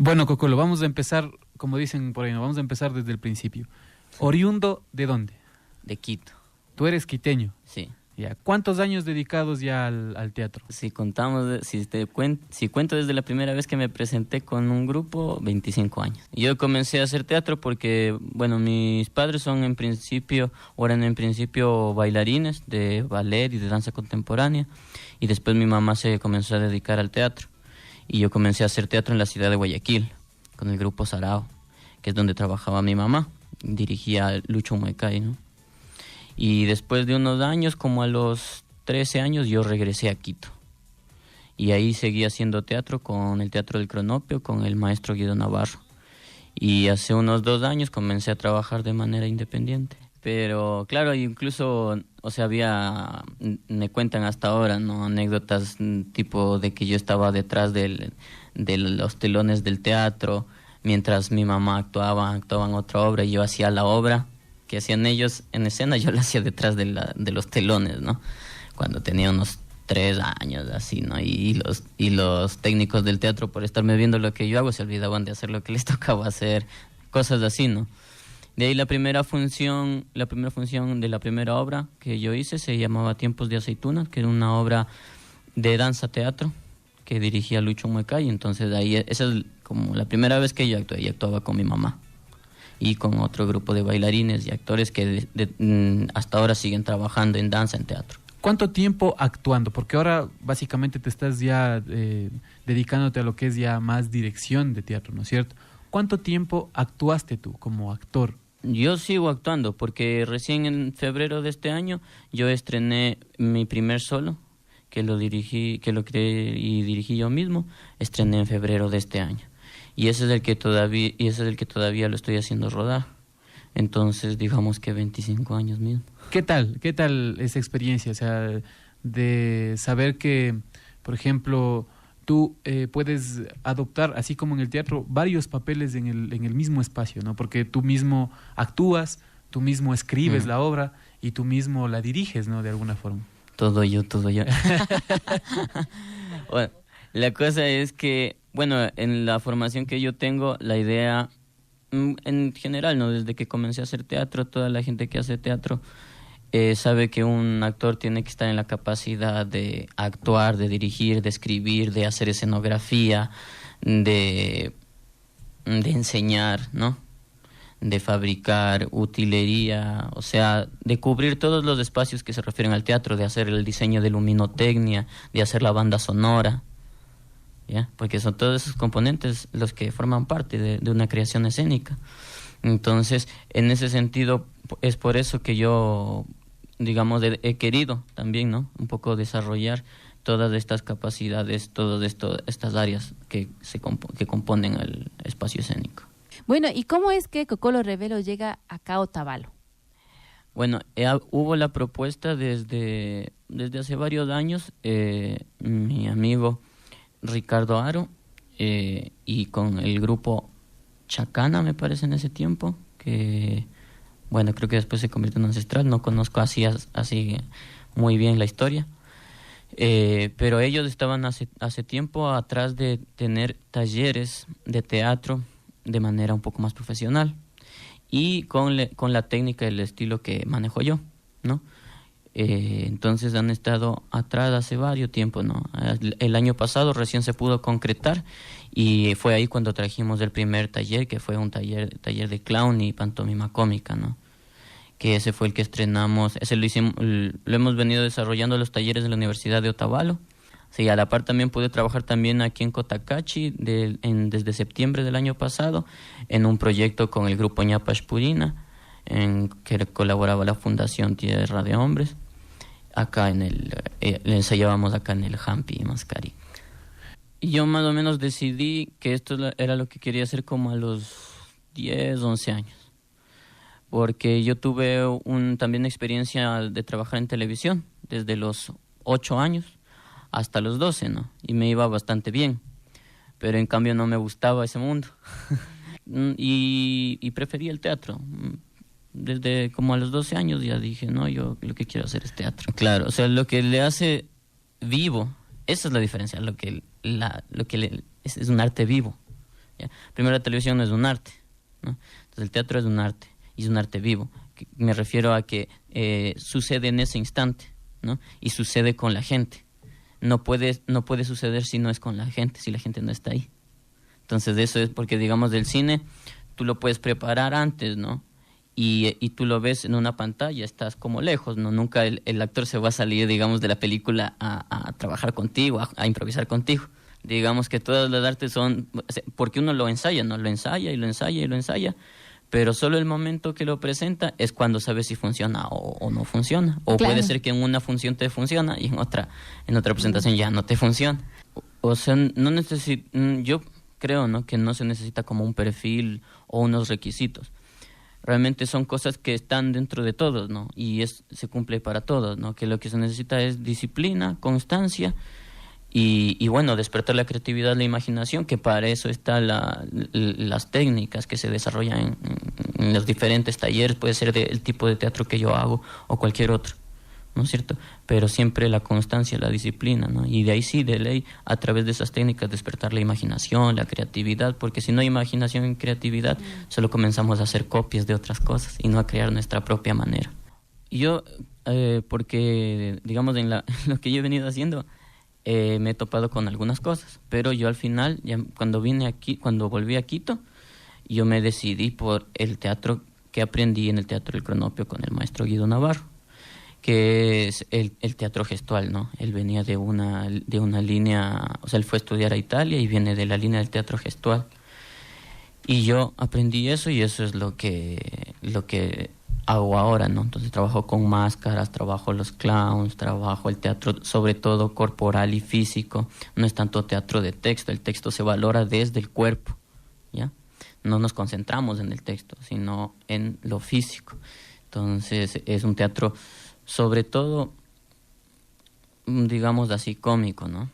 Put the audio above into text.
Bueno, Cocolo, vamos a empezar, como dicen por ahí, ¿no? Vamos a empezar desde el principio. ¿Oriundo de dónde? De Quito, Tú eres quiteño. sí. Ya. ¿Cuántos años dedicados ya al teatro? Si contamos, si cuento desde la primera vez que me presenté con un grupo, 25 años. Yo comencé a hacer teatro porque, bueno, mis padres son eran en principio bailarines de ballet y de danza contemporánea, y después mi mamá se comenzó a dedicar al teatro, y yo comencé a hacer teatro en la ciudad de Guayaquil, con el grupo Sarao, que es donde trabajaba mi mamá, dirigía Lucho Muecay, ¿no? Y después de unos años, como a los 13 años, yo regresé a Quito. Y ahí seguí haciendo teatro con el Teatro del Cronopio, con el maestro Guido Navarro. Y hace unos 2 años comencé a trabajar de manera independiente. Pero claro, incluso, o sea, me cuentan hasta ahora, ¿no? Anécdotas tipo de que yo estaba detrás de los telones del teatro, mientras mi mamá actuaba en otra obra y yo hacía la obra que hacían ellos en escena, yo la hacía detrás de los telones, ¿no? Cuando tenía unos 3 años, así, ¿no? Y los técnicos del teatro, por estarme viendo lo que yo hago, se olvidaban de hacer lo que les tocaba hacer, cosas así, ¿no? De ahí la primera función de la primera obra que yo hice se llamaba Tiempos de Aceituna, que era una obra de danza-teatro que dirigía Lucho Muecay. Entonces ahí, esa es como la primera vez que yo actué, y actuaba con mi mamá y con otro grupo de bailarines y actores que hasta ahora siguen trabajando en danza, en teatro. ¿Cuánto tiempo actuando? Porque ahora básicamente te estás ya dedicándote a lo que es ya más dirección de teatro, ¿no es cierto? ¿Cuánto tiempo actuaste tú como actor? Yo sigo actuando porque recién en febrero de este año yo estrené mi primer solo, que lo creé y dirigí yo mismo. Estrené en febrero de este año. Y ese es el que todavía lo estoy haciendo rodar. Entonces, digamos que 25 años mismo. ¿Qué tal esa experiencia? O sea, de saber que, por ejemplo, tú puedes adoptar, así como en el teatro, varios papeles en el mismo espacio, ¿no? Porque tú mismo actúas, tú mismo escribes la obra y tú mismo la diriges, ¿no? De alguna forma. Todo yo. Bueno, la cosa es que, bueno, en la formación que yo tengo, la idea, en general, ¿no? Desde que comencé a hacer teatro, toda la gente que hace teatro sabe que un actor tiene que estar en la capacidad de actuar, de dirigir, de escribir, de hacer escenografía, de enseñar, ¿no? De fabricar utilería, o sea, de cubrir todos los espacios que se refieren al teatro, de hacer el diseño de luminotecnia, de hacer la banda sonora, ¿ya? Porque son todos esos componentes los que forman parte de una creación escénica. Entonces, en ese sentido, es por eso que yo, digamos, he querido también, ¿no? Un poco desarrollar todas estas capacidades, todas estas áreas que componen el espacio escénico. Bueno, ¿y cómo es que Cocolo Rebelo llega acá a Otavalo? Bueno, hubo la propuesta desde hace varios años, mi amigo Ricardo Aro y con el grupo Chacana, me parece, en ese tiempo, que, bueno, creo que después se convirtió en Ancestral, no conozco así muy bien la historia, pero ellos estaban hace tiempo atrás de tener talleres de teatro de manera un poco más profesional y con la técnica y el estilo que manejo yo, ¿no? Entonces han estado atrás hace varios tiempos, ¿no? El año pasado recién se pudo concretar y fue ahí cuando trajimos el primer taller, que fue un taller de clown y pantomima cómica, ¿no? Que ese fue el que estrenamos, lo hemos venido desarrollando los talleres de la Universidad de Otavalo. Sí, a la par también pude trabajar también aquí en Cotacachi desde septiembre del año pasado en un proyecto con el grupo Ñapash Purina, en que colaboraba la Fundación Tierra de Hombres. Acá le ensayábamos acá en el Hampi Mascari. Y yo más o menos decidí que esto era lo que quería hacer como a los 10, 11 años. Porque yo tuve también experiencia de trabajar en televisión desde los 8 años hasta los 12, ¿no? Y me iba bastante bien. Pero en cambio no me gustaba ese mundo. y prefería el teatro. Desde como a los 12 años ya dije, no, yo lo que quiero hacer es teatro. Claro, o sea, lo que le hace vivo, esa es la diferencia, es un arte vivo, ¿ya? Primero, la televisión no es un arte, ¿no? Entonces el teatro es un arte, y es un arte vivo. Me refiero a que sucede en ese instante, ¿no? Y sucede con la gente. No puede suceder si no es con la gente, si la gente no está ahí. Entonces eso es porque, digamos, del cine tú lo puedes preparar antes, ¿no? Y tú lo ves en una pantalla, estás como lejos, ¿no? Nunca el actor se va a salir, digamos, de la película a trabajar contigo, a improvisar contigo. Digamos que todas las artes son, porque uno lo ensaya, ¿no? Lo ensaya y lo ensaya y lo ensaya, pero solo el momento que lo presenta es cuando sabes si funciona o no funciona. O claro. puede ser que en una función te funciona y en otra presentación ya no te funciona. O sea, yo creo, ¿no?, que no se necesita como un perfil o unos requisitos. Realmente son cosas que están dentro de todos, ¿no? Y se cumple para todos, ¿no? Que lo que se necesita es disciplina, constancia y bueno, despertar la creatividad, la imaginación, que para eso están las técnicas que se desarrollan en los diferentes talleres, puede ser del tipo de teatro que yo hago o cualquier otro, ¿no es cierto? Pero siempre la constancia, la disciplina, ¿no? Y de ahí sí, de ley, a través de esas técnicas, despertar la imaginación, la creatividad, porque si no hay imaginación y creatividad, solo comenzamos a hacer copias de otras cosas y no a crear nuestra propia manera. Yo, porque, digamos, en lo que yo he venido haciendo, me he topado con algunas cosas, pero yo al final, ya cuando volví a Quito, yo me decidí por el teatro que aprendí en el Teatro del Cronopio con el maestro Guido Navarro, que es el teatro gestual, ¿no? Él venía de una línea, o sea, él fue a estudiar a Italia y viene de la línea del teatro gestual. Y yo aprendí eso y eso es lo que hago ahora, ¿no? Entonces trabajo con máscaras, trabajo los clowns, trabajo el teatro sobre todo corporal y físico. No es tanto teatro de texto, el texto se valora desde el cuerpo, ¿ya? No nos concentramos en el texto, sino en lo físico. Entonces es un teatro sobre todo, digamos así, cómico, ¿no?